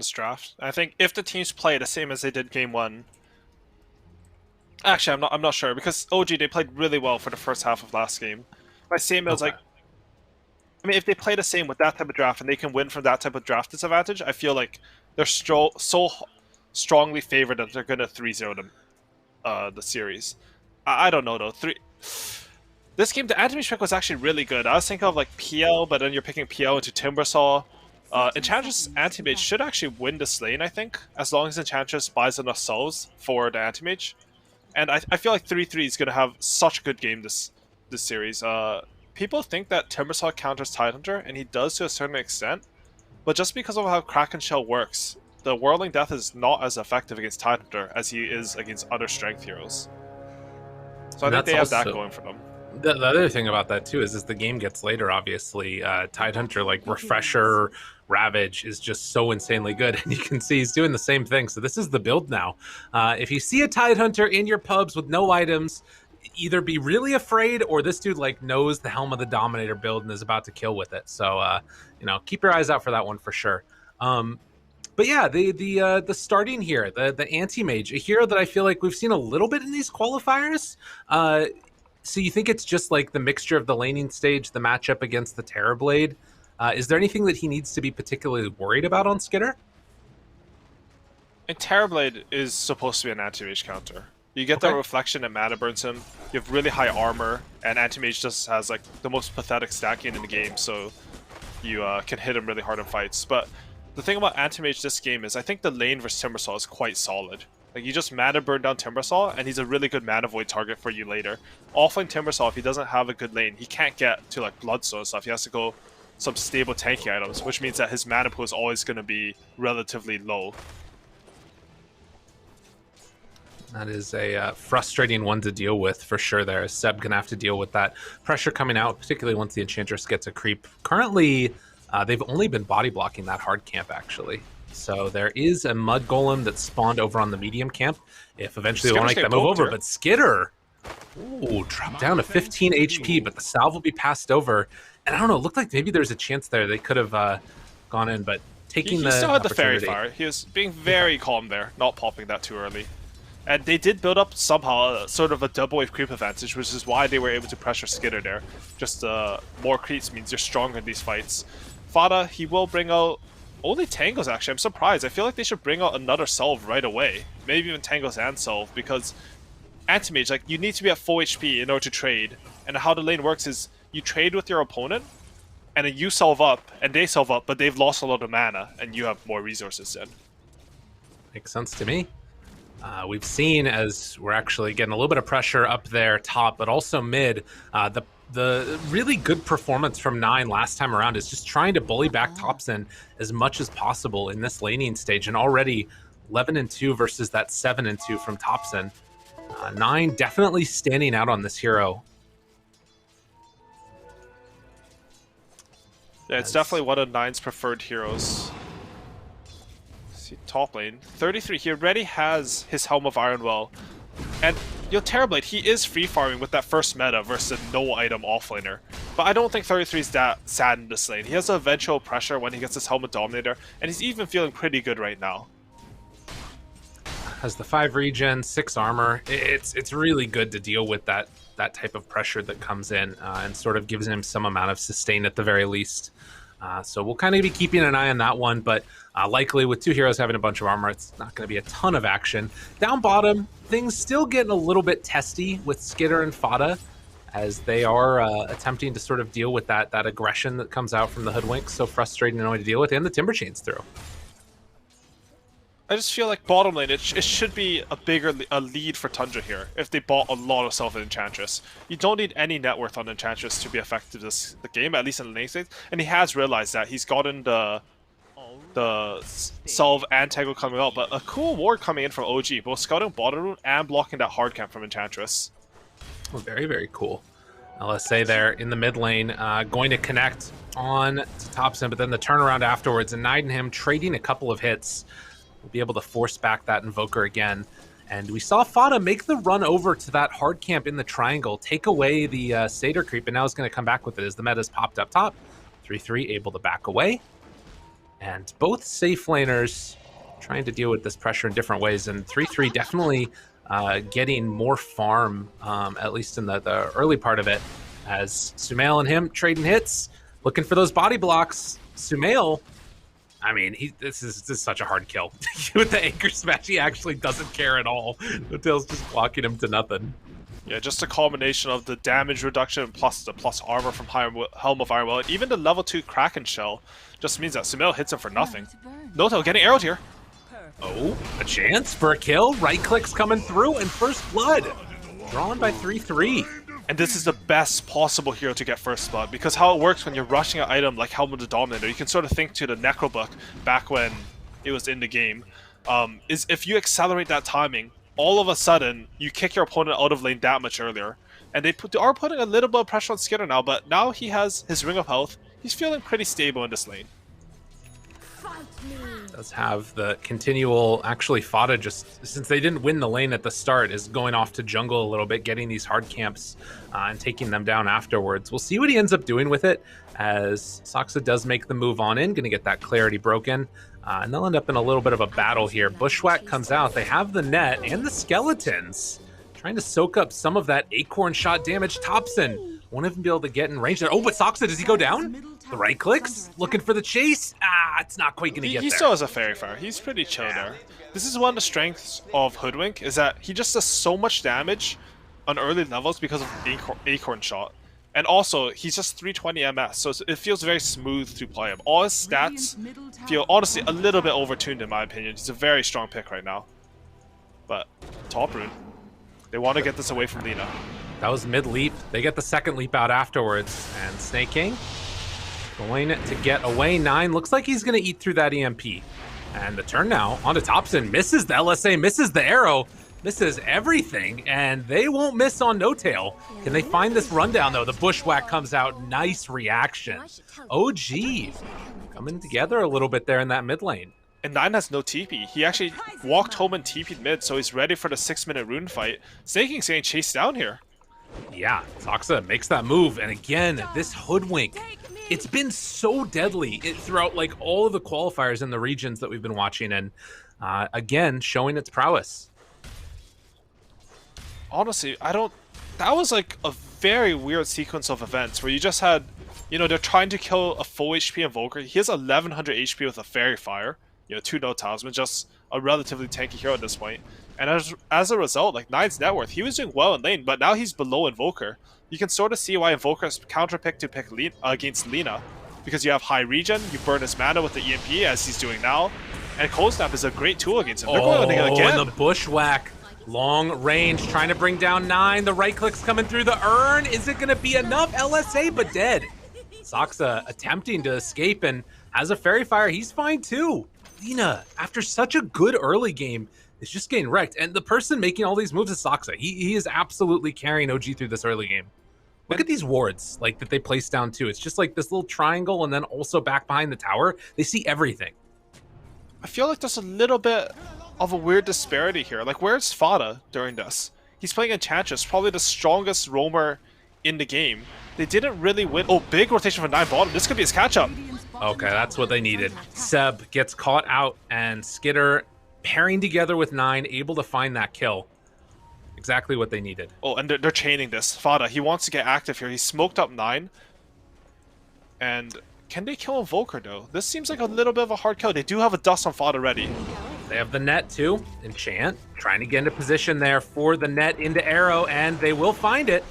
this draft. I think if the teams play the same as they did game one, actually I'm not sure because OG they played really well for the first half of last game. My same is Okay. like, I mean, if they play the same with that type of draft and they can win from that type of draft disadvantage, I feel like they're so strongly favored that they're gonna 3-0 them, the series. I don't know though. This game, the anti-mage pick was actually really good. I was thinking of like PL, but then you're picking PL into Timbersaw. Enchantress anti-mage should actually win this lane, I think, as long as Enchantress buys enough souls for the anti-mage. And I feel like 3-3 is going to have such a good game this series. People think that Timbersaw counters Tidehunter, and he does to a certain extent, but just because of how Kraken Shell works, the Whirling Death is not as effective against Tidehunter as he is against other strength heroes. So And I think that's they have that also going for them. the other thing about that too is as the game gets later, obviously, Tidehunter like Refresher, Ravage is just so insanely good, and you can see he's doing the same thing. So this is the build now. If you see a Tidehunter in your pubs with no items, either be really afraid or this dude like knows the Helm of the Dominator build and is about to kill with it. So keep your eyes out for that one for sure. But yeah, the starting here, the anti-mage, a hero that I feel like we've seen a little bit in these qualifiers. So you think it's just like the mixture of the laning stage, the matchup against the Terrorblade? Is there anything that he needs to be particularly worried about on Skitter? And Terrorblade is supposed to be an anti-mage counter. You get the reflection and mana burns him. You have really high armor, and anti-mage just has like the most pathetic stacking in the game, so you can hit him really hard in fights. But the thing about anti-mage this game is I think the lane versus Timbersaw is quite solid. Like, you just mana burn down Timbersaw, and he's a really good mana void target for you later. Offlane Timbersaw, if he doesn't have a good lane, he can't get to like Bloodstone and stuff. He has to go some stable tanky items, which means that his mana pool is always going to be relatively low. That is a frustrating one to deal with for sure there. Seb going to have to deal with that pressure coming out, particularly once the Enchantress gets a creep. Currently, they've only been body blocking that hard camp, actually. So there is a Mud Golem that spawned over on the medium camp. If eventually they want to make that move over, but Skitter, ooh, dropped down to 15 HP, but the salve will be passed over. And I don't know, it looked like maybe there's a chance there they could have gone in, but taking he still had the Fairy Fire. He was being very calm there, not popping that too early. And they did build up somehow sort of a double wave creep advantage, which is why they were able to pressure Skitter there. Just more creeps means you're stronger in these fights. Fada, he will bring out only Tangos, actually. I'm surprised. I feel like they should bring out another Salve right away. Maybe even Tangos and Salve, because Anti-Mage, like, you need to be at full HP in order to trade. And how the lane works is you trade with your opponent, and then you salve up, and they salve up, but they've lost a lot of mana, and you have more resources then. Makes sense to me. We've seen, as we're actually getting a little bit of pressure up there top, but also mid, the really good performance from 9 last time around is just trying to bully back Topson as much as possible in this laning stage, and already 11-2 versus that 7-2 from Topson. 9 definitely standing out on this hero. Yeah, it's definitely one of 9's preferred heroes. See, top lane. 33, he already has his Helm of Ironwell. And Terrorblade, he is free farming with that first meta versus a no item offlaner. But I don't think 33 is that sad in this lane. He has eventual pressure when he gets his Helm of Dominator, and he's even feeling pretty good right now. Has the 5 regen, 6 armor. It's really good to deal with that type of pressure that comes in and sort of gives him some amount of sustain at the very least. So we'll kind of be keeping an eye on that one, but likely with 2 heroes having a bunch of armor, it's not going to be a ton of action. Down bottom, things still getting a little bit testy with Skitter and Fada, as they are attempting to sort of deal with that aggression that comes out from the Hoodwink. So frustrating to know to deal with, and the Timber Chains through. I just feel like bottom lane, it should be a lead for Tundra here if they bought a lot of Salve and Enchantress. You don't need any net worth on Enchantress to be effective the game, at least in the lane stage. And he has realized that. He's gotten the Salve and Tango coming out, but a cool ward coming in from OG, both scouting bottom route and blocking that hard camp from Enchantress. Oh, very, very cool. LSA there in the mid lane, going to connect on to Topson, but then the turnaround afterwards, and Nide and him trading a couple of hits. We'll be able to force back that Invoker again. And we saw Fada make the run over to that hard camp in the triangle, take away the Satyr creep, and now it's going to come back with it as the meta's popped up top. 3-3 able to back away. And both safe laners trying to deal with this pressure in different ways. And 3-3 definitely getting more farm, at least in the early part of it, as Sumail and him trading hits, looking for those body blocks. Sumail, I mean, this is such a hard kill. With the anchor smash, he actually doesn't care at all. Notail's just blocking him to nothing. Yeah, just a combination of the damage reduction plus the plus armor from Helm of Iron Will, and even the level 2 Kraken Shell just means that Sumail hits him for nothing. Notail getting arrowed here. Oh, a chance for a kill. Right clicks coming through, and first blood drawn by 3-3. And this is the best possible hero to get first blood, because how it works when you're rushing an item like Helm of the Dominator, you can sort of think to the Necro book back when it was in the game, is if you accelerate that timing, all of a sudden you kick your opponent out of lane that much earlier. And they are putting a little bit of pressure on Skitter now, but now he has his Ring of Health. He's feeling pretty stable in this lane. Does have the continual, actually Fada, just since they didn't win the lane at the start, is going off to jungle a little bit, getting these hard camps and taking them down afterwards. We'll see what he ends up doing with it, as Saksa does make the move on in, gonna get that clarity broken, and they'll end up in a little bit of a battle here. Bushwhack comes out, they have the net and the skeletons, trying to soak up some of that acorn shot damage. Thompson won't even be able to get in range there. Oh, but Saksa, does he go down? The right clicks, looking for the chase. It's not quite going to get there. He still has a fairy fire. He's pretty chill there. This is one of the strengths of Hoodwink, is that he just does so much damage on early levels because of acorn shot. And also, he's just 320 MS, so it feels very smooth to play him. All his stats feel, honestly, a little bit overtuned in my opinion. He's a very strong pick right now. But, top rune. They want to get this away from Lina. That was mid-leap. They get the second leap out afterwards. And Snake King going to get away. 9 looks like he's going to eat through that EMP. And the turn now onto Thompson. Misses the LSA, misses the arrow, misses everything. And they won't miss on Notail. Can they find this rundown, though? The Bushwhack comes out. Nice reaction. OG coming together a little bit there in that mid lane. And 9 has no TP. He actually walked home and TP'd mid, so he's ready for the 6-minute rune fight. Snake King's getting chased down here. Yeah, Saksa makes that move, and again, this Hoodwink, it's been so deadly throughout like all of the qualifiers in the regions that we've been watching, and again, showing its prowess. Honestly, that was like a very weird sequence of events where you just had, you know, they're trying to kill a full HP Invoker. He has 1100 HP with a Fairy Fire, you know, 2 no talisman, just a relatively tanky hero at this point. And as a result, like 9's net worth, he was doing well in lane, but now he's below Invoker. You can sort of see why Invoker's counterpick to pick against Lina, because you have high regen, you burn his mana with the EMP as he's doing now, and Cold Snap is a great tool against him. They're going again. And the Bushwhack, long range, trying to bring down 9. The right click's coming through the urn. Is it going to be enough? LSA, but dead. Saksa attempting to escape, and has a Fairy Fire. He's fine too. Lina, after such a good early game, is just getting wrecked. And the person making all these moves is Saksa. He is absolutely carrying OG through this early game. Look at these wards like that they place down too. It's just like this little triangle, and then also back behind the tower. They see everything. I feel like there's a little bit of a weird disparity here. Like, where's Fada during this? He's playing Enchantress, probably the strongest roamer in the game. They didn't really win. Oh, big rotation for 9 bottom. This could be his catch-up. Okay, that's what they needed. Seb gets caught out, and Skitter pairing together with 9, able to find that kill. Exactly what they needed. Oh, and they're chaining this. Fada, he wants to get active here. He smoked up 9. And can they kill Invoker, though? This seems like a little bit of a hard kill. They do have a dust on Fada ready. They have the net, too. Enchant, trying to get into position there for the net into Arrow, and they will find it.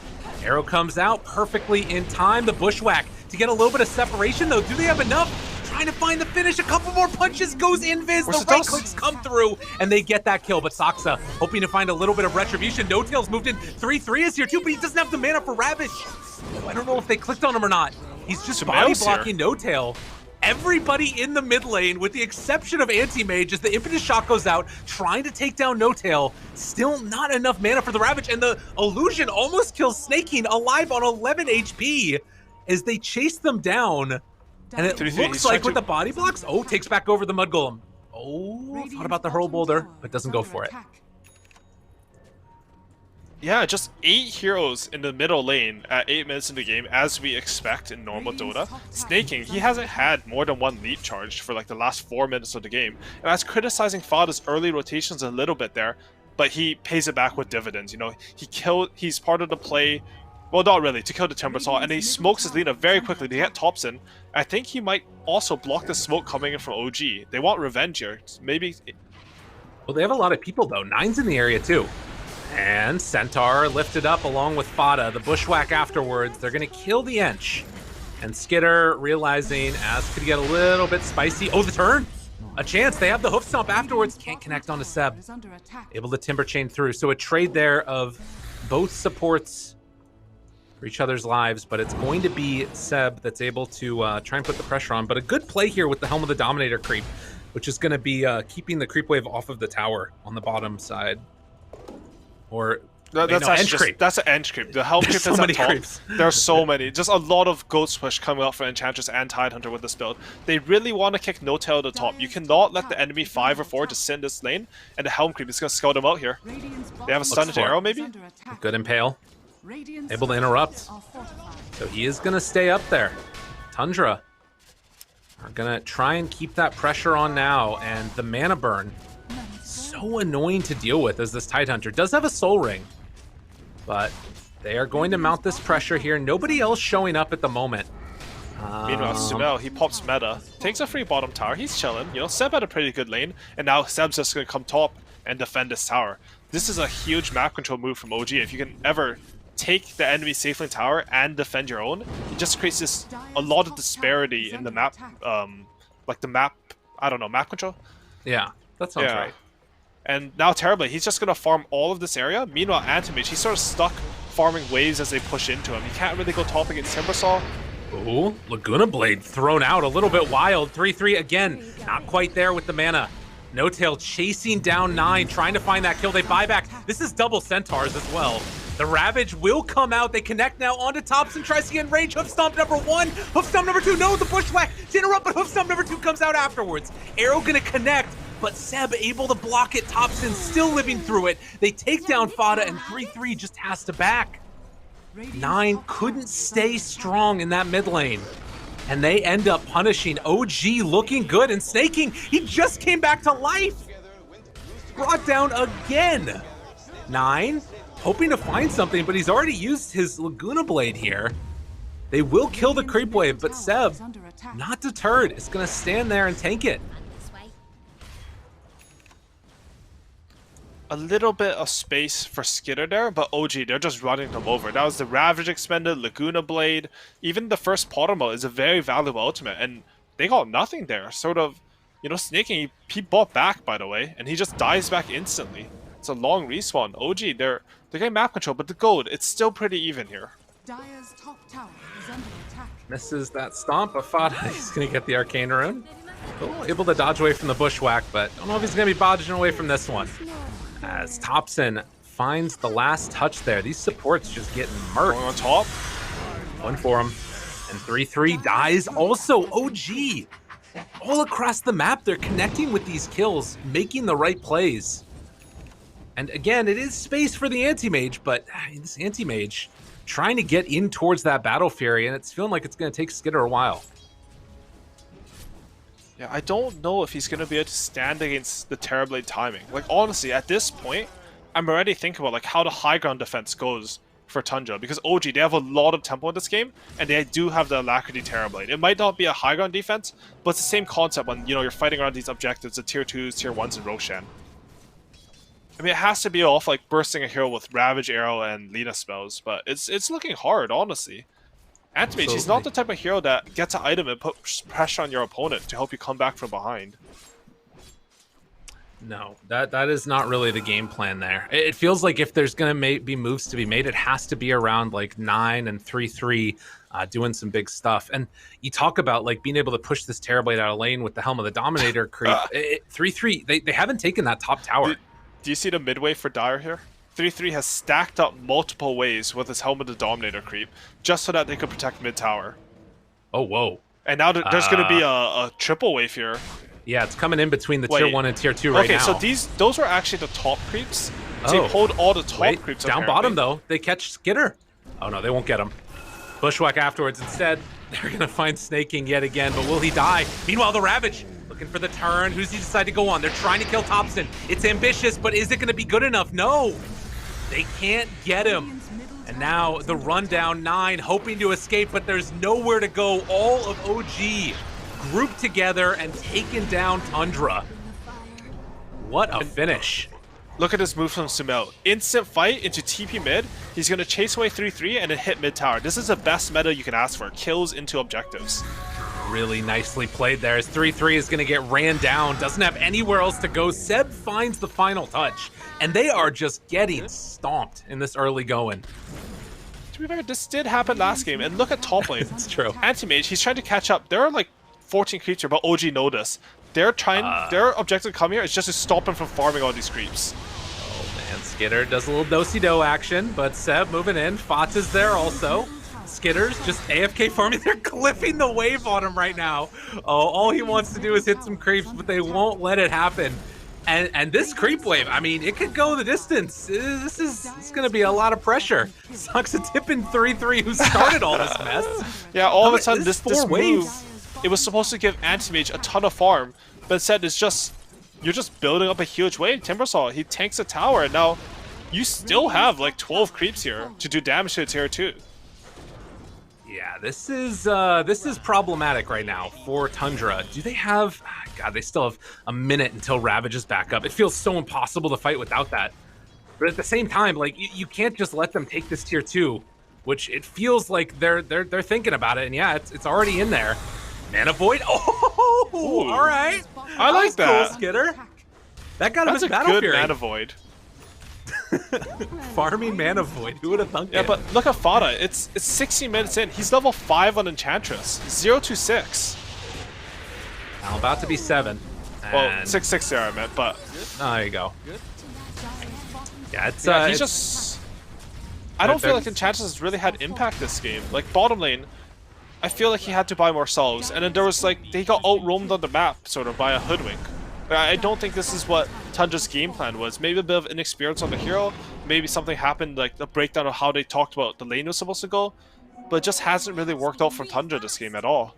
Arrow comes out perfectly in time. The Bushwhack to get a little bit of separation, though. Do they have enough? Trying to find the finish. A couple more punches, goes invis. The right clicks come through, and they get that kill. But Saksa hoping to find a little bit of retribution. Notail's moved in. 3-3 is here too, but he doesn't have the mana for Ravage. I don't know if they clicked on him or not. He's just body blocking Notail. Everybody in the mid lane, with the exception of Anti-Mage, as the Impetus Shot goes out, trying to take down Notail. Still not enough mana for the Ravage, and the Illusion almost kills Snake King, alive on 11 HP, as they chase them down. And it looks like with the body blocks, oh, takes back over the Mud Golem. Oh, thought about the Hurl Boulder, but doesn't go for it. Yeah, just 8 heroes in the middle lane at 8 minutes in the game, as we expect in normal Dota. Snaking, he hasn't had more than 1 leap charge for like the last 4 minutes of the game, and I was criticizing Fada's early rotations a little bit there, but he pays it back with dividends. You know, he's part of the play, well, not really, to kill the Timbersaw, and he smokes his Lina very quickly to get Thompson. I think he might also block the smoke coming in from OG. They want revenge here. Maybe. Well, they have a lot of people though. Nine's in the area too. And Centaur lifted up along with Fada. The bushwhack afterwards. They're going to kill the Ench. And Skitter realizing as could get a little bit spicy. Oh, the turn. A chance. They have the hoof stomp afterwards. Can't connect onto Seb. Able to timber chain through. So a trade there of both supports for each other's lives, but it's going to be Seb that's able to try and put the pressure on. But a good play here with the Helm of the Dominator creep, which is going to be keeping the creep wave off of the tower on the bottom side. Or That's an Ench creep. The Helm creep is at top. Creeps. There's so many. Just a lot of Ghost Push coming out for Enchantress and Tidehunter with this build. They really want to kick No Tail to the top. You cannot let the enemy 5 or 4 just sit in this lane, and the Helm creep is going to scout them out here. They have a stunned arrow, maybe? Good impale. Able to interrupt. So he is going to stay up there. Tundra are going to try and keep that pressure on now, and the mana burn. So annoying to deal with as this Tidehunter does have a soul ring, but they are going to mount this pressure here. Nobody else showing up at the moment. Meanwhile, Summel, he pops meta, takes a free bottom tower, he's chilling. You know, Seb had a pretty good lane, and now Seb's just going to come top and defend this tower. This is a huge map control move from OG. If you can ever take the enemy safe lane tower and defend your own, it just creates a lot of disparity in the map, like the map, I don't know, map control? Yeah, that sounds right. And now Terribly, he's just going to farm all of this area. Meanwhile, Antimage, he's sort of stuck farming waves as they push into him. He can't really go top against Timbersaw. Ooh, Laguna Blade thrown out a little bit wild. 3-3 again, not quite there with the mana. No Tail chasing down 9, trying to find that kill. They buy back. This is double Centaurs as well. The Ravage will come out. They connect now onto Thompson. Tries to get in range. Hoof Stomp number 1. Hoof Stomp number 2. No, the Bushwhack to interrupt, but Hoof Stomp number 2 comes out afterwards. Arrow gonna connect, but Seb able to block it. Thompson still living through it. They take down Fada, and 3-3 just has to back. 9 couldn't stay strong in that mid lane. And they end up punishing OG, looking good, and Snaking, he just came back to life. Brought down again. 9, hoping to find something, but he's already used his Laguna Blade here. They will kill the creep wave, but Seb, not deterred, is gonna stand there and tank it. A little bit of space for Skitter there, but OG, they're just running them over. That was the Ravage expended, Laguna Blade. Even the first Potomo is a very valuable ultimate, and they got nothing there. Sort of, you know, Snaking, he bought back, by the way, and he just dies back instantly. It's a long respawn. OG, they're getting map control, but the gold, it's still pretty even here. Dire's top tower is under attack. Misses that stomp, but Fada, he's gonna get the Arcane Rune. Oh, able to dodge away from the Bushwhack, but I don't know if he's gonna be dodging away from this one. As Thompson finds the last touch there. These supports just getting murked. Going on top. One for him. And 3-3 dies. Also, OG. All across the map, they're connecting with these kills, making the right plays. And again, it is space for the Anti-Mage, but this Anti-Mage trying to get in towards that Battle Fury, and it's feeling like it's going to take Skitter a while. Yeah, I don't know if he's going to be able to stand against the Terrorblade timing. Like, honestly, at this point, I'm already thinking about like how the high ground defense goes for Tundra, because OG, they have a lot of tempo in this game, and they do have the Alacrity Terrorblade. It might not be a high ground defense, but it's the same concept when, you know, you're fighting around these objectives, the tier 2s, tier 1s, and Roshan. I mean, it has to be off like bursting a hero with Ravage Arrow and Lina spells, but it's looking hard, honestly. Antimage, he's not the type of hero that gets an item and puts pressure on your opponent to help you come back from behind. No, that is not really the game plan there. It feels like if there's going to be moves to be made, it has to be around like 9 and 3-3 doing some big stuff. And you talk about like being able to push this Terrorblade out of lane with the Helm of the Dominator creep. 3-3, they haven't taken that top tower. Do you see the midway for Dire here? 3-3 has stacked up multiple ways with his Helm of the Dominator creep, just so that they could protect mid tower. Oh, whoa. And now there's going to be a triple wave here. Yeah, it's coming in between the tier 1 and tier 2 right now. Okay, so those were actually the top creeps. So they pulled all the top Wait, creeps. down bottom though. They catch Skitter. Oh no, they won't get him. Bushwhack afterwards. Instead, they're gonna find Snaking yet again, but will he die? Meanwhile, the Ravage looking for the turn. Who's he decide to go on? They're trying to kill Thompson. It's ambitious, but is it gonna be good enough? No, they can't get him. And now the rundown 9 hoping to escape, but there's nowhere to go. All of OG grouped together and taken down Tundra. What a finish. Look at this move from Sumail. Instant fight into TP mid. He's going to chase away 3-3 and then hit mid tower. This is the best meta you can ask for. Kills into objectives. Really nicely played there. As 3-3 is going to get ran down. Doesn't have anywhere else to go. Seb finds the final touch. And they are just getting stomped in this early going. To be fair, this did happen last game. And look at top lane. It's true. Anti-Mage, he's trying to catch up. There are like 14 creeps here, but OG know this. They're trying, their objective to come here is just to stop him from farming all these creeps. And Skitter does a little do-si-do action, but Seb moving in. Fots is there also. Skitter's just AFK farming. They're clipping the wave on him right now. Oh, all he wants to do is hit some creeps, but they won't let it happen. And this creep wave, I mean, it could go the distance. It's going to be a lot of pressure. Sucks a tipping 3-3 who started all this mess. Yeah, all of a sudden this waves. move, it was supposed to give Anti-Mage a ton of farm, but instead it's just, you're just building up a huge wave. Timbersaw, he tanks a tower, and now you still have like 12 creeps here to do damage to a tier 2. Yeah, this is problematic right now for Tundra. Do they have... God, they still have a minute until Ravage is back up. It feels so impossible to fight without that. But at the same time, like, you can't just let them take this tier 2, which it feels like they're thinking about it. And yeah, it's already in there. Mana Void. Oh, ooh, all right. I like that. Cool, Skitter. That got him his Battle good Fury. Mana Void. Farming Mana Void. Who would have thunk it? Yeah, but look at Fada. It's 16 minutes in. He's level 5 on Enchantress. 0-6. Now about to be 7. Well, 6-6 there I meant, but... Oh, there you go. Yeah, it's... he's just... I don't feel like Enchantress has really had impact this game. Like, bottom lane, I feel like he had to buy more salves, and then there was like, they got out-roamed on the map, sort of, by a hoodwink. I don't think this is what Tundra's game plan was. Maybe a bit of inexperience on the hero, maybe something happened, like the breakdown of how they talked about the lane was supposed to go, but it just hasn't really worked out for Tundra this game at all.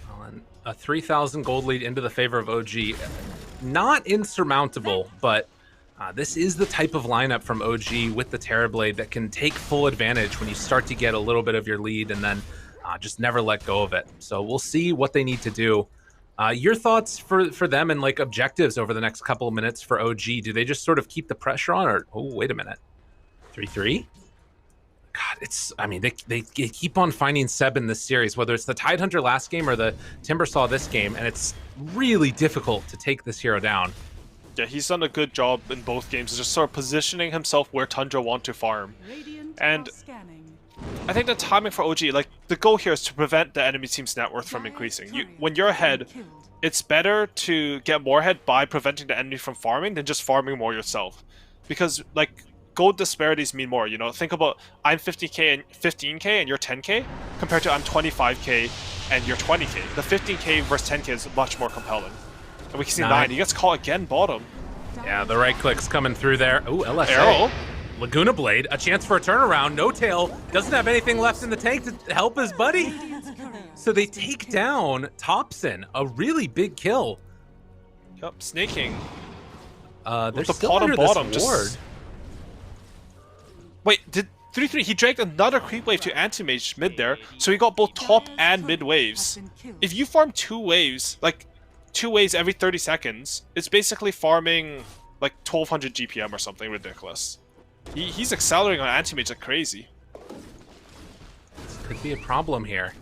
Well, and a 3,000 gold lead into the favor of OG. Not insurmountable, but this is the type of lineup from OG with the Terrorblade that can take full advantage when you start to get a little bit of your lead and then just never let go of it. So we'll see what they need to do. Your thoughts for them and like objectives over the next couple of minutes for OG? Do they just sort of keep the pressure on, or oh wait a minute, 3-3? God, it's, I mean, they keep on finding Seb in this series, whether it's the Tidehunter last game or the Timbersaw this game, and it's really difficult to take this hero down. Yeah, he's done a good job in both games, just sort of positioning himself where Tundra want to farm. And I think the timing for OG, like, the goal here is to prevent the enemy team's net worth from increasing. When you're ahead, it's better to get more ahead by preventing the enemy from farming than just farming more yourself. Because, like, gold disparities mean more, you know? Think about, I'm 50k and 15k and you're 10k, compared to I'm 25k and you're 20k. The 15k versus 10k is much more compelling. And we can see 9. He gets caught again bottom. Yeah, the right click's coming through there. Oh, LSA. Arrow. Laguna Blade, a chance for a turnaround. No Tail doesn't have anything left in the tank to help his buddy. So they take down Thompson, a really big kill. Yep, snaking. They're the still under bottom this ward. just... Wait, did 3-3? He dragged another creep wave to Anti-Mage mid there, so he got both top and mid waves. If you farm 2 waves, like 2 waves every 30 seconds, it's basically farming like 1200 GPM or something ridiculous. He's accelerating on Anti-Mage like crazy. This could be a problem here.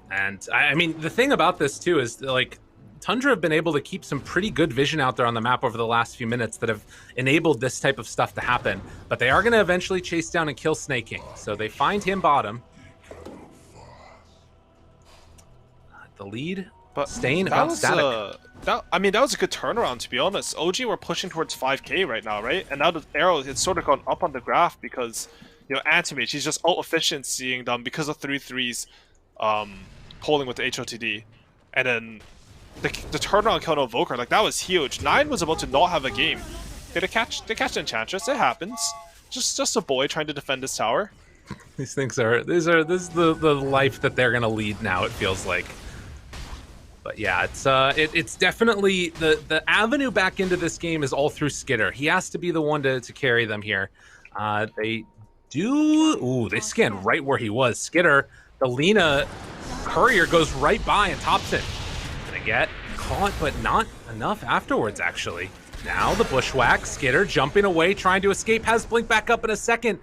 And I mean, the thing about this too is like Tundra have been able to keep some pretty good vision out there on the map over the last few minutes that have enabled this type of stuff to happen. But they are going to eventually chase down and kill Snaking. So they find him bottom. The lead staying about static. I mean, that was a good turnaround, to be honest. OG were pushing towards 5k right now, right? And now the arrow, it's sort of gone up on the graph because, you know, Anti-Mage, he's just out-efficiencying them because of 3-3's polling with the HOTD. And then the turnaround kill on Evoker, like, that was huge. 9 was about to not have a game. Okay, they catch the Enchantress. It happens. Just a boy trying to defend his tower. These things are this is the life that they're gonna lead now. It feels like. But yeah, it's definitely the avenue back into this game is all through Skitter. He has to be the one to carry them here. They scanned right where he was. Skitter, the Lina courier goes right by and tops it. Gonna get caught, but not enough afterwards, actually. Now the bushwhack, Skitter jumping away, trying to escape, has blink back up in a second.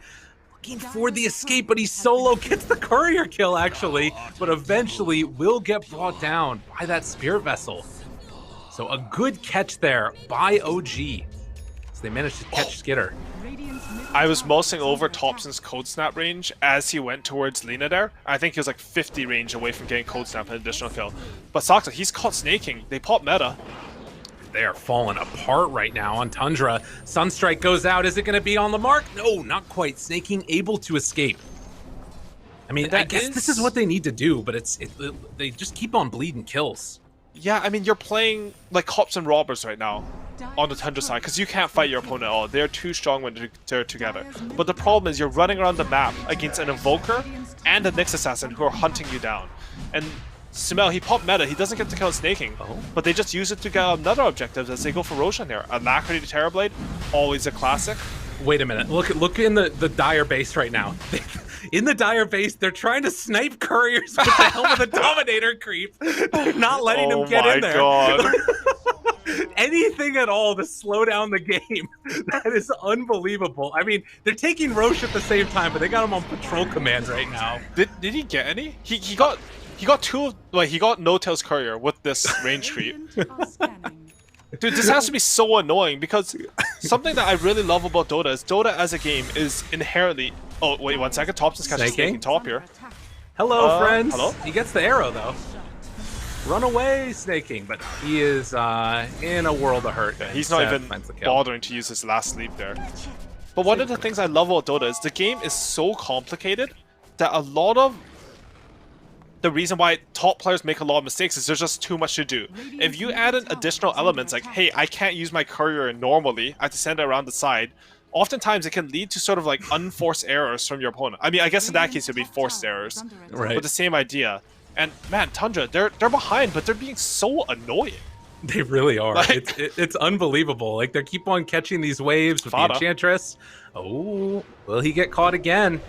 Looking for the escape, but he's solo, gets the courier kill, actually, but eventually will get brought down by that spirit vessel. So a good catch there by OG. So they managed to catch Skitter. I was mousing over Thompson's Cold Snap range as he went towards Lina there. I think he was like 50 range away from getting Cold Snap an additional kill. But Sakta, he's caught snaking. They pop meta. They are falling apart right now on Tundra. Sunstrike goes out. Is it going to be on the mark? No, not quite. Snaking able to escape. I mean, I guess this is what they need to do, but they just keep on bleeding kills. Yeah, I mean, you're playing like cops and robbers right now on the Tundra side because you can't fight your opponent at all. They're too strong when they're together. But the problem is you're running around the map against an Invoker and a Nyx Assassin who are hunting you down. And Simel, he popped meta, he doesn't get to kill snaking, but they just use it to get another objective as they go for Roshan there. Alacrity to Terrorblade, always a classic. Wait a minute, look in the dire base right now. In the dire base, they're trying to snipe couriers with the helm of the Dominator creep. They're not letting them get in there. Oh my god. Anything at all to slow down the game. That is unbelievable. I mean, they're taking Roche at the same time, but they got him on patrol command right now. Did he get any? He got two of, like, he got No Tail's courier with this range creep. Dude, this has to be so annoying because something that I really love about Dota is Dota as a game is inherently... Oh, wait 1 second. Thompson's catching snaking top here. Hello, friends. Hello? He gets the arrow, though. Run away, snaking, but he is in a world of hurt. Yeah, he's not even bothering to use his last sleep there. But one of the things I love about Dota is the game is so complicated that a lot of the reason why top players make a lot of mistakes is there's just too much to do. If you add in additional elements like, hey, I can't use my courier normally, I have to send it around the side, oftentimes it can lead to sort of like unforced errors from your opponent. I mean, I guess in that case it'd be forced errors, right? But the same idea. And man, Tundra, they're behind, but they're being so annoying. They really are. Like, it's unbelievable. Like, they keep on catching these waves with the Enchantress. Oh, will he get caught again?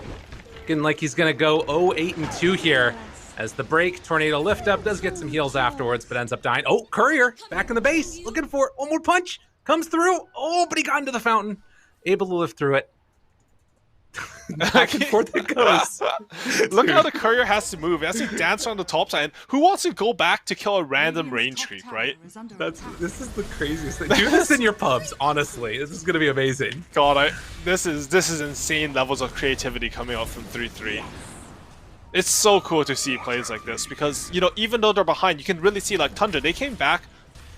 Looking like he's going to go 0-8-2 here. As the break, Tornado lift up, does get some heals afterwards, but ends up dying. Oh, Courier, back in the base, looking for it. One more punch, comes through. Oh, but he got into the fountain. Able to live through it. Back and forth it goes. Look how the courier has to move. He has to dance on the top side. Who wants to go back to kill a random range creep, right? This is the craziest thing. Do this in your pubs, honestly. This is gonna be amazing. God, this is insane levels of creativity coming out from 3-3. It's so cool to see plays like this because, you know, even though they're behind, you can really see like Tundra, they came back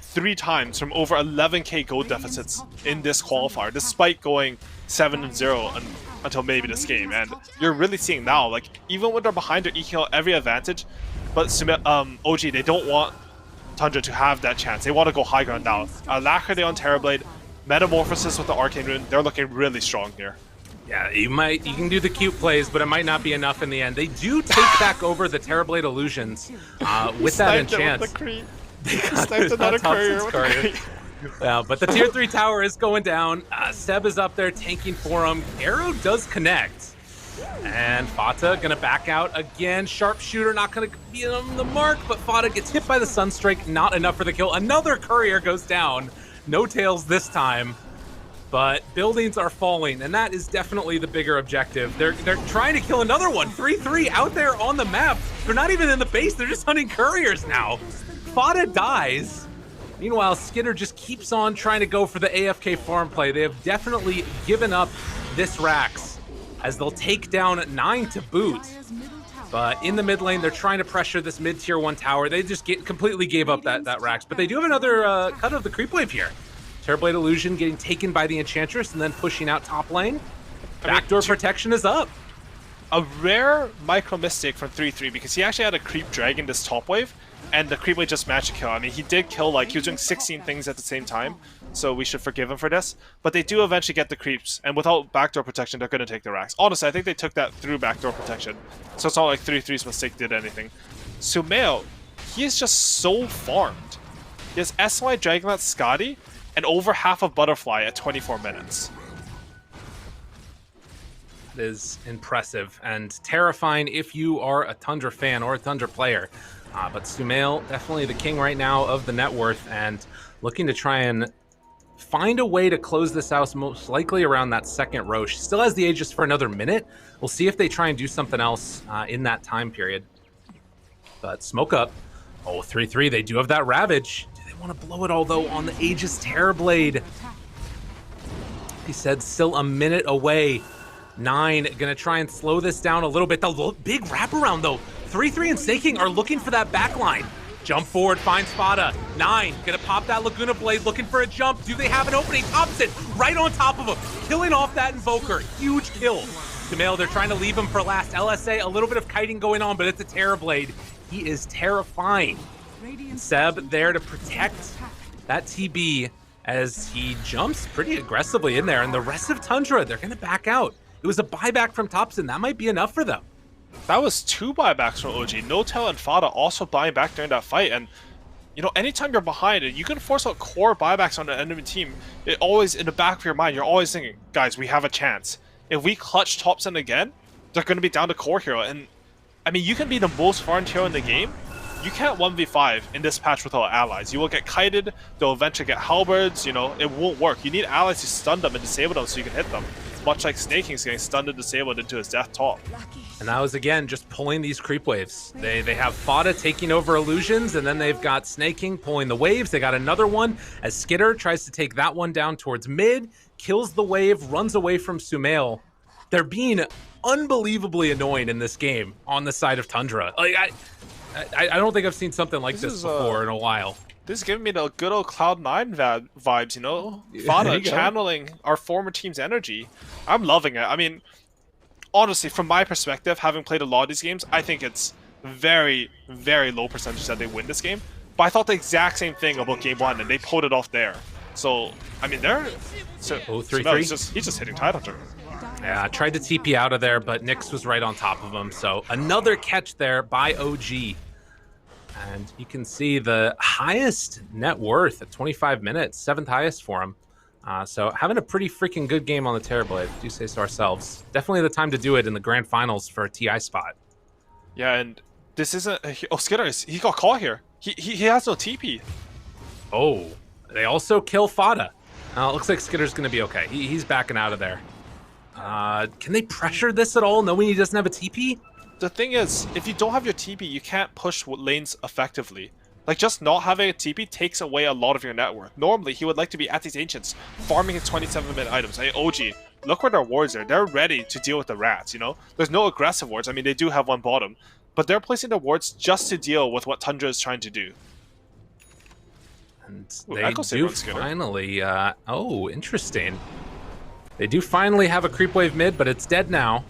3 times from over 11k gold deficits in this qualifier, despite going 7-0 until maybe this game. And you're really seeing now, like, even when they're behind, they're eking out every advantage. But OG, they don't want Tundra to have that chance. They want to go high ground now. Alacrity on Terrorblade, Metamorphosis with the Arcane Rune, they're looking really strong here. Yeah, you can do the cute plays, but it might not be enough in the end. They do take back over the Terrorblade illusions with that enchant. They sniped another courier. Yeah, but the tier 3 tower is going down. Seb is up there tanking for him. Arrow does connect. And Fata gonna back out again. Sharpshooter not gonna be on the mark, but Fata gets hit by the Sunstrike. Not enough for the kill. Another courier goes down. No tails this time. But buildings are falling, and that is definitely the bigger objective. They're trying to kill another one. 3-3 out there on the map. They're not even in the base. They're just hunting couriers now. Fata dies. Meanwhile, Skitter just keeps on trying to go for the AFK farm play. They have definitely given up this Rax, as they'll take down 9 to boot. But in the mid lane, they're trying to pressure this mid tier 1 tower. They just completely gave up that Rax. But they do have another cut of the creep wave here. Terrorblade Illusion getting taken by the Enchantress and then pushing out top lane. Backdoor protection is up. A rare micro mistake from 3-3 because he actually had a creep dragon this top wave, and the creep wave just managed to kill. I mean, he did kill, like, he was doing 16 things at the same time. so we should forgive them for this. But they do eventually get the creeps, and without backdoor protection, they're going to take the racks. Honestly, I think they took that through backdoor protection, so it's not like 3-3's mistake did anything. Sumail, he is just so farmed. He has SY Dragonlance Scotty and over half of Butterfly at 24 minutes. It is impressive and terrifying if you are a Tundra fan or a Tundra player. But Sumail, definitely the king right now of the net worth, and looking to try and find a way to close this out, most likely around that second row. She still has the Aegis for another minute. We'll see if they try and do something else in that time period. But smoke up. Oh, 3-3. They do have that Ravage. Do they want to blow it all, though, on the Aegis Terrorblade? He said still a minute away. 9 gonna try and slow this down a little bit. The big wraparound, though. 3-3 and Snaking are looking for that backline. Jump forward, finds Fada. 9 gonna pop that Laguna Blade, looking for a jump. Do they have an opening? Thompson right on top of him, killing off that Invoker. Huge kill. Sumail, they're trying to leave him for last. LSA, a little bit of kiting going on, but it's a Terrorblade. He is terrifying. Seb there to protect that TB as he jumps pretty aggressively in there, and the rest of Tundra, they're gonna back out. It was a buyback from Thompson. That might be enough for them. That was 2 buybacks from OG. Notel and Fada also buying back during that fight. And, you know, anytime you're behind it, you can force out core buybacks on an enemy team. It always, in the back of your mind, you're always thinking, guys, we have a chance. If we clutch Thompson again, they're going to be down to core hero. And, I mean, you can be the most farmed hero in the game. You can't 1v5 in this patch without allies. You will get kited, they'll eventually get halberds, you know, it won't work. You need allies to stun them and disable them so you can hit them. Much like Snaking's getting stunned and disabled into his death top. And that was, again, just pulling these creep waves. They have Fada taking over illusions, and then they've got Snaking pulling the waves. They got another one as Skitter tries to take that one down towards mid, kills the wave, runs away from Sumail. They're being unbelievably annoying in this game on the side of Tundra. Like, I don't think I've seen something like this before in a while. This is giving me the good old Cloud9 vibes, you know? Fada channeling our former team's energy. I'm loving it. I mean, honestly, from my perspective, having played a lot of these games, I think it's very, very low percentage that they win this game. But I thought the exact same thing about Game 1, and they pulled it off there. So, I mean, they're... So, 3-3. He's just hitting Tidehunter. Yeah, I tried to TP out of there, but Nyx was right on top of him. So, another catch there by OG. And you can see the highest net worth at 25 minutes, 7th highest for him. So having a pretty freaking good game on the Terrorblade, do say so ourselves. Definitely the time to do it in the grand finals for a TI spot. Yeah, and this isn't... Oh, Skitter, he got caught here. He has no TP. Oh, they also kill Fada. Looks like Skitter's going to be okay. He's backing out of there. Can they pressure this at all, knowing he doesn't have a TP? The thing is, if you don't have your TP, you can't push lanes effectively. Like, just not having a TP takes away a lot of your net worth. Normally, he would like to be at these Ancients, farming his 27-minute items. Hey, OG, look where their wards are. They're ready to deal with the rats, you know? There's no aggressive wards. I mean, they do have one bottom. But they're placing their wards just to deal with what Tundra is trying to do. And they do finally... oh, interesting. They do finally have a creep wave mid, but it's dead now.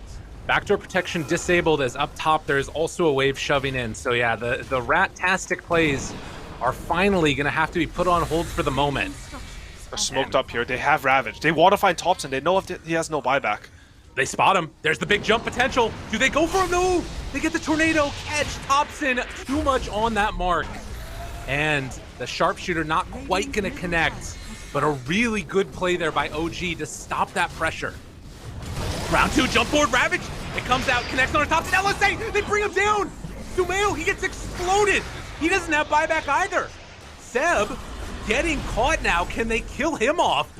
Backdoor protection disabled, as up top there's also a wave shoving in. So yeah, the rat-tastic plays are finally going to have to be put on hold for the moment. They're smoked up here. They have Ravage. They want to find Thompson. They know if he has no buyback. They spot him. There's the big jump potential. Do they go for him? No! They get the tornado. Catch Thompson. Too much on that mark. And the sharpshooter not quite going to connect. But a really good play there by OG to stop that pressure. Round 2, jump forward, Ravage. It comes out, connects on the top. LSA, they bring him down. Sumail, he gets exploded. He doesn't have buyback either. Seb getting caught now. Can they kill him off?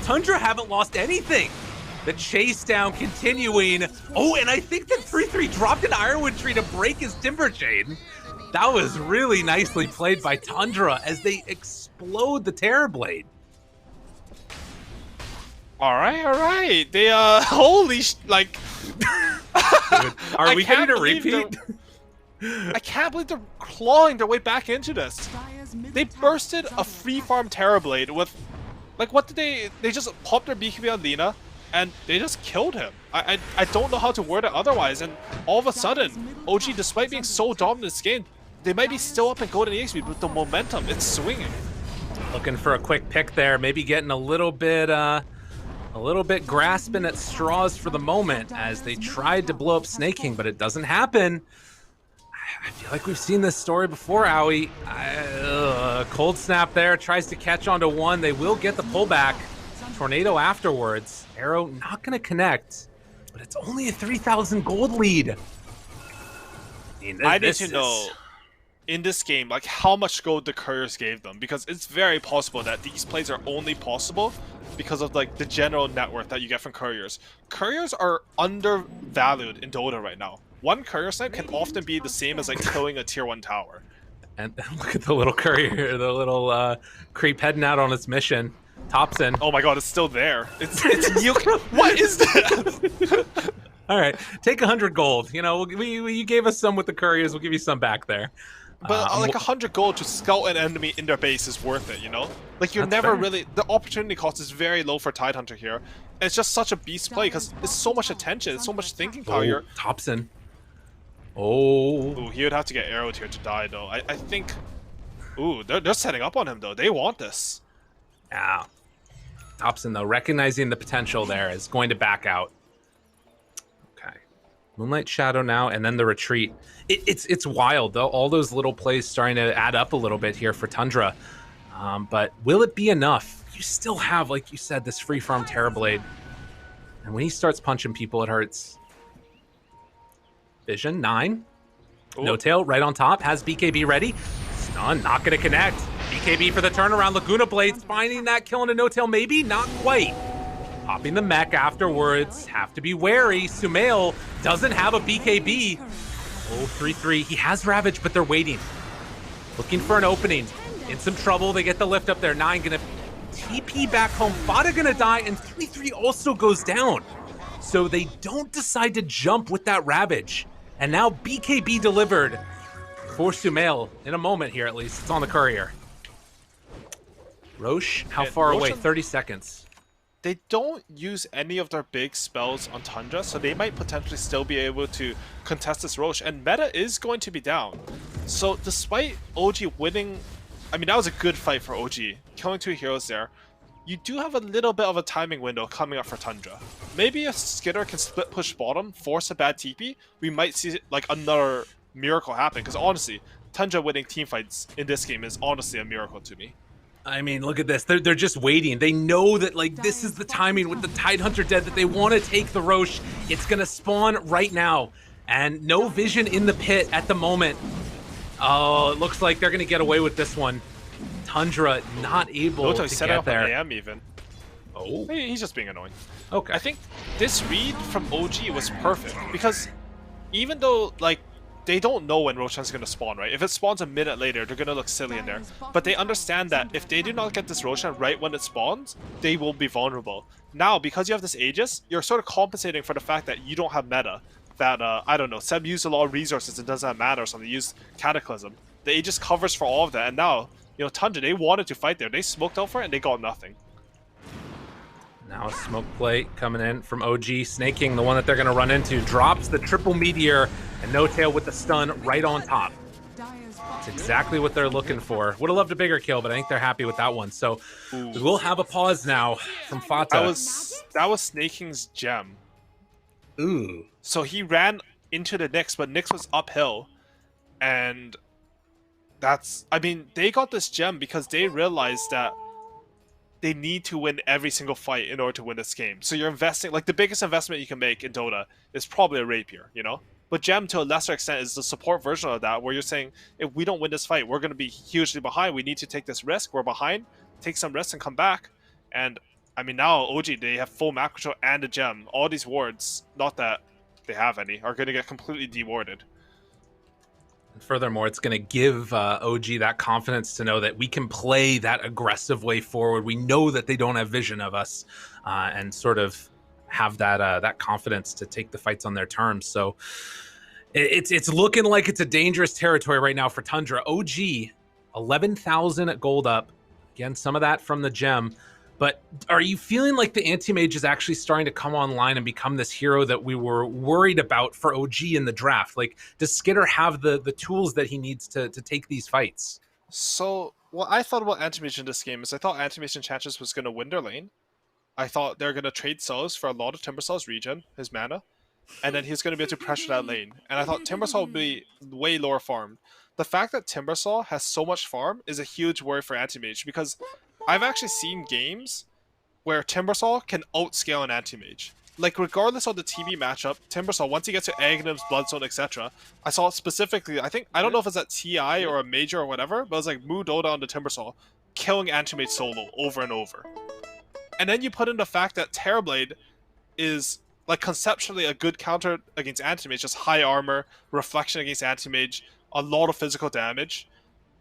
Tundra haven't lost anything. The chase down continuing. Oh, and I think that 3-3 dropped an Ironwood tree to break his Timber Chain. That was really nicely played by Tundra as they explode the Terrorblade. All right. They, holy like... Are we getting a repeat? I can't believe they're clawing their way back into this. They bursted a free farm Terrorblade with... Like, what did they just popped their BKB on Lina, and they just killed him. I don't know how to word it otherwise, and all of a sudden, OG, despite being so dominant in this game, they might be still up in Golden EXP, but the momentum, it's swinging. Looking for a quick pick there, maybe getting a little bit grasping at straws for the moment as they tried to blow up Snake King, but it doesn't happen. I feel like we've seen this story before, Owie. Cold Snap there, tries to catch onto one. They will get the pullback. Tornado afterwards. Arrow not going to connect, but it's only a 3,000 gold lead. I need to know, in this game, like how much gold the couriers gave them, because it's very possible that these plays are only possible because of like the general net worth that you get from couriers. Couriers are undervalued in Dota right now. One courier snipe can often be the same as like killing a tier 1 tower. And look at the little courier, the little creep heading out on its mission. Thompson. Oh my god, it's still there. It's new. What is that? All right, take 100 gold. You know, you gave us some with the couriers. We'll give you some back there. But like 100 gold to scout an enemy in their base is worth it, you know? Like you're never fair. really... The opportunity cost is very low for Tidehunter here. And it's just such a beast play because it's so much attention, it's so much thinking power. Oh, Thompson. Oh. Ooh, he would have to get arrowed here to die, though. I think... Ooh, they're setting up on him, though. They want this. Yeah. Thompson, though, recognizing the potential there, is going to back out. Okay. Moonlight Shadow now, and then the retreat. It's wild, though. All those little plays starting to add up a little bit here for Tundra. But will it be enough? You still have, like you said, this free farm Terrorblade. And when he starts punching people, it hurts. Vision, 9. Ooh. No tail, right on top. Has BKB ready. Stun, not going to connect. BKB for the turnaround. Laguna Blades finding that kill into no tail, maybe? Not quite. Popping the mech afterwards. Have to be wary. Sumail doesn't have a BKB. Oh, 3-3. He has Ravage, but they're waiting. Looking for an opening. In some trouble. They get the lift up there. 9 going to TP back home. Fada going to die, and 3-3 also goes down. So they don't decide to jump with that Ravage. And now BKB delivered for Sumail in a moment here, at least. It's on the courier. Roche, how far away? 30 seconds. They don't use any of their big spells on Tundra, so they might potentially still be able to contest this Roche. And meta is going to be down. So despite OG winning... I mean, that was a good fight for OG. Killing 2 heroes there. You do have a little bit of a timing window coming up for Tundra. Maybe if Skitter can split push bottom, force a bad TP, we might see like another miracle happen. Because honestly, Tundra winning teamfights in this game is honestly a miracle to me. I mean, look at this. They're just waiting. They know that like this is the timing with the Tidehunter dead that they want to take the Roche. It's going to spawn right now. And no vision in the pit at the moment. Oh, it looks like they're going to get away with this one. Tundra not able to set get up there. An AM even. Oh, He's just being annoying. okay. I think this read from OG was perfect because even though like they don't know when Roshan's going to spawn, right? If it spawns a minute later, they're going to look silly in there. But they understand that if they do not get this Roshan right when it spawns, they will be vulnerable. Now, because you have this Aegis, you're sort of compensating for the fact that you don't have meta. That, I don't know, Seb used a lot of resources, it doesn't matter or something. They used Cataclysm. The Aegis covers for all of that, and now, you know, Tundra, they wanted to fight there. They smoked out for it, and they got nothing. Now a smoke plate coming in from OG. Snake King, the one that they're going to run into, drops the triple meteor and no tail with the stun right on top. That's exactly what they're looking for. Would have loved a bigger kill, but I think they're happy with that one. So we will have a pause now from Fata. That was Snake King's gem. Ooh. So he ran into the Nyx, but Nyx was uphill. And that's... I mean, they got this gem because they realized that they need to win every single fight in order to win this game. So you're investing... Like, the biggest investment you can make in Dota is probably a Rapier, you know? But Gem, to a lesser extent, is the support version of that, where you're saying, if we don't win this fight, we're going to be hugely behind. We need to take this risk. We're behind. Take some risks and come back. And, I mean, now OG, they have full map control and a Gem. All these wards, not that they have any, are going to get completely dewarded. And furthermore, it's going to give OG that confidence to know that we can play that aggressive way forward. We know that they don't have vision of us, and sort of have that that confidence to take the fights on their terms. So it's looking like it's a dangerous territory right now for Tundra. OG, 11,000 gold up. Again, some of that from the gem. But are you feeling like the anti-mage is actually starting to come online and become this hero that we were worried about for OG in the draft? Like, does Skitter have the tools that he needs to take these fights? So what I thought about Anti-Mage in this game is I thought Anti-Mage Enchantress was going to win their lane. I thought they were going to trade souls for a lot of Timbersaul's regen, his mana, and then he's going to be able to pressure that lane. And I thought Timbersaw would be way lower farmed. The fact that Timbersaw has so much farm is a huge worry for Anti-Mage, because I've actually seen games where Timbersaw can outscale an Anti-Mage. Like, regardless of the TV matchup, Timbersaw, once he gets to Aghanims, Bloodstone, etc., I saw it specifically, I don't know if it's at TI or a Major or whatever, but it was like Mu Dota on the Timbersaw, killing Anti-Mage solo over and over. And then you put in the fact that Terrorblade is, like, conceptually a good counter against Anti-Mage, just high armor, reflection against Anti-Mage, a lot of physical damage.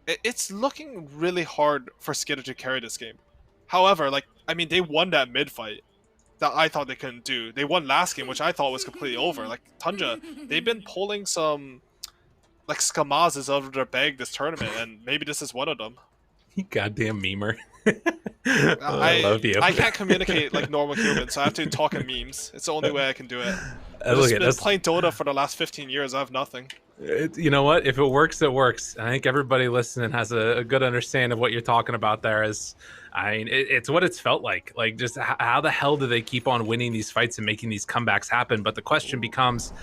It's looking really hard for Skitter to carry this game. However, like, I mean, they won that mid fight that I thought they couldn't do. They won last game, which I thought was completely over. Like, Tundra, they've been pulling some, like, skamazes out of their bag this tournament, and maybe this is one of them. You goddamn memer. I love you. I can't communicate like normal humans, so I have to talk in memes. It's the only way I can do it. I've Look just at been this. playing Dota for the last 15 years. I have nothing. You know what? If it works, it works. I think everybody listening has a good understanding of what you're talking about there. It's what it's felt like. Like, just how the hell do they keep on winning these fights and making these comebacks happen? But the question becomes,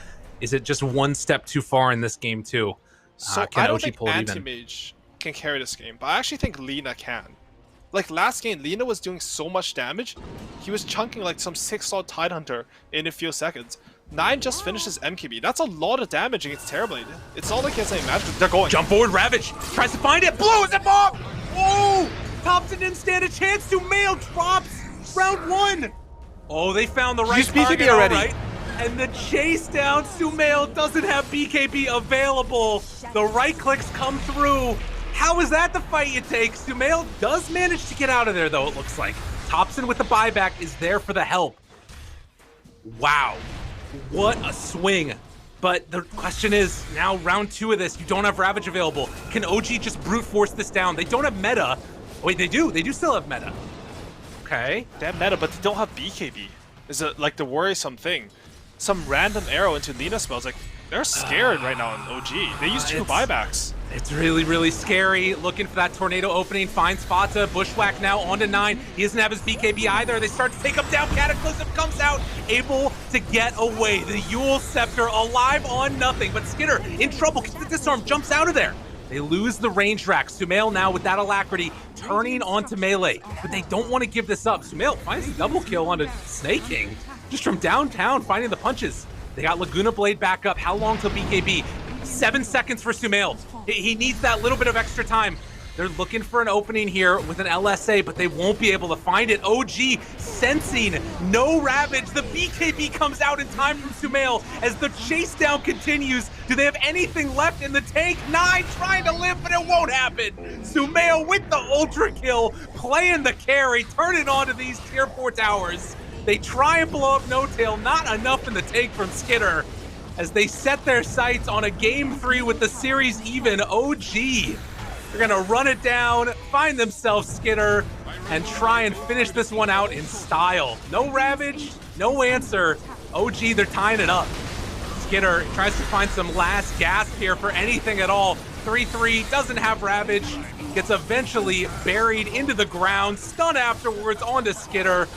is it just one step too far in this game too? So Can I don't OG think pull it even? Anti-Mage can carry this game, but I actually think Lina can. Like, last game, Lina was doing so much damage, he was chunking like some 6-slot Tidehunter in a few seconds. 9 just finishes MKB. That's a lot of damage against Terrorblade. It's not like he has any magic. They're going. Jump forward, Ravage tries to find it, blows him off. Oh, Thompson didn't stand a chance. Sumail drops round 1. Oh, they found the right Use BKB target already. all right. And the chase down, Sumail doesn't have BKB available. The right clicks come through. How is that the fight you take? Sumail does manage to get out of there, though, it looks like. Thompson with the buyback is there for the help. Wow. What a swing. But the question is, now round 2 of this, you don't have Ravage available. Can OG just brute force this down? They don't have meta. Wait, they do. They do still have meta. Okay. They have meta, but they don't have BKB. Is it like the worrisome thing? Some random arrow into Lina spells, like, they're scared right now in OG. They use 2 buybacks. It's really, really scary. Looking for that tornado opening. Finds Fata. Bushwhack now on to 9. He doesn't have his BKB either. They start to take him down. Cataclysm comes out, able to get away. The Yule Scepter alive on nothing. But Skitter in trouble. Gets the disarm. Jumps out of there. They lose the range rack. Sumail now with that alacrity turning onto melee. But they don't want to give this up. Sumail finds a double kill onto Snake King. Just from downtown, finding the punches. They got Laguna Blade back up. How long till BKB? 7 seconds for Sumail. He needs that little bit of extra time. They're looking for an opening here with an LSA, but they won't be able to find it. OG sensing no Ravage. The BKB comes out in time from Sumail as the chase down continues. Do they have anything left in the tank? 9 trying to live, but it won't happen. Sumail with the ultra kill, playing the carry, turning on to these tier 4 towers. They try and blow up No Tail, not enough in the tank from Skitter, as they set their sights on a game 3 with the series even. OG, they're gonna run it down, find themselves Skitter, and try and finish this one out in style. No Ravage, no answer. OG, they're tying it up. Skitter tries to find some last gasp here for anything at all. 3-3, doesn't have Ravage, gets eventually buried into the ground, stun afterwards onto Skitter.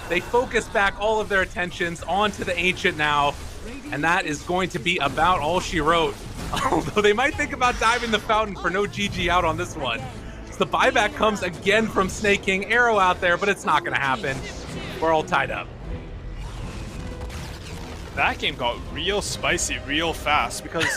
They focus back all of their attentions onto the Ancient now, and that is going to be about all she wrote. Although they might think about diving the fountain for no GG out on this one. So the buyback comes again from Snake King. Arrow out there, but it's not going to happen. We're all tied up. That game got real spicy real fast, because